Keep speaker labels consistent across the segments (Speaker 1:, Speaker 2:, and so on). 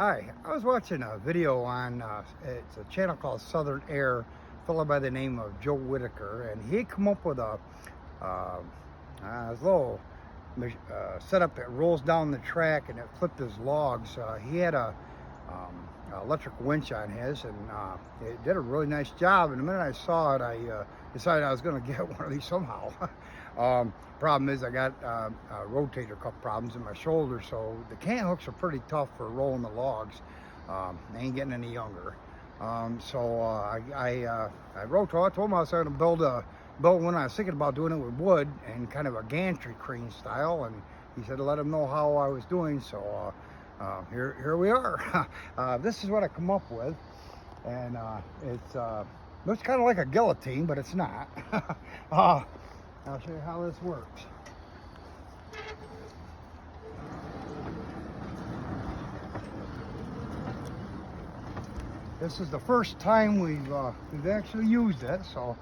Speaker 1: Hi, I was watching a video on, it's a channel called Southern Air, a fellow by the name of Joe Whitaker, and he come up with this little setup that rolls down the track and it flipped his logs. He had a electric winch on his, and it did a really nice job. And the minute I saw it, I decided I was going to get one of these somehow. Problem is I got rotator cuff problems in my shoulder, so the cant hooks are pretty tough for rolling the logs. They ain't getting any younger. So I wrote to him. I told him I was going to build one. I was thinking about doing it with wood and kind of a gantry crane style, and he said to let him know how I was doing. So here we are. This is what I come up with, and it's looks kind of like a guillotine, but it's not. I'll show you how this works. This is the first time we've actually used it, so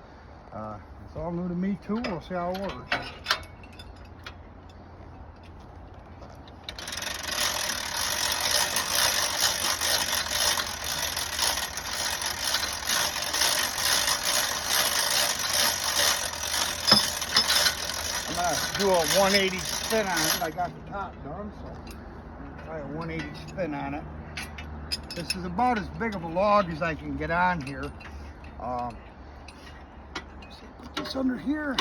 Speaker 1: it's all new to me too. We'll see how it works. I'm gonna do a 180 spin on it. I got the top done, so I'm gonna try a 180 spin on it. This is about as big of a log as I can get on here. Put this under here.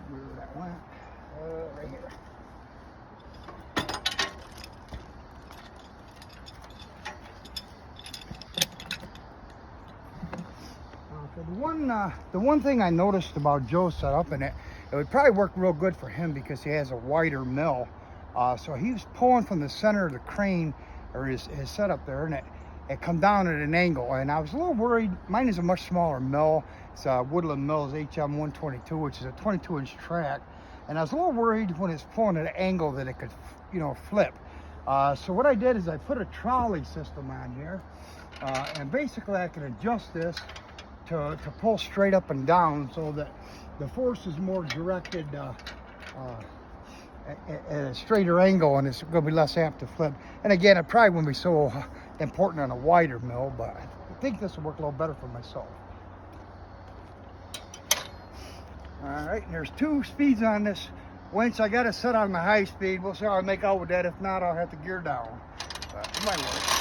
Speaker 1: Where that went? Right here. The one thing I noticed about Joe's setup, and it would probably work real good for him because he has a wider mill. So he was pulling from the center of the crane, or his setup there, and it come down at an angle. And I was a little worried. Mine is a much smaller mill. It's a Woodland Mills HM122, which is a 22-inch track. And I was a little worried when it's pulling at an angle that it could, flip. So what I did is I put a trolley system on here, and basically I can adjust this to pull straight up and down so that the force is more directed at a straighter angle, and it's going to be less apt to flip. And again, it probably wouldn't be so important on a wider mill, but I think this will work a little better for myself. All right, and there's 2 speeds on this winch. I got it set on the high speed. We'll see how I make out with that. If not, I'll have to gear down. But it might work.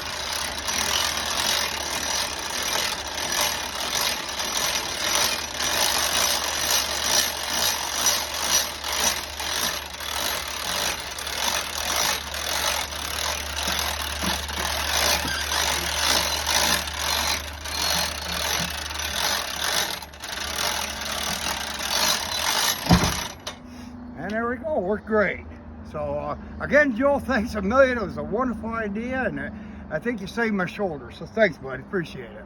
Speaker 1: And there we go, worked great. So again, Joel, thanks a million. It was a wonderful idea, and I think you saved my shoulder. So thanks, buddy, appreciate it.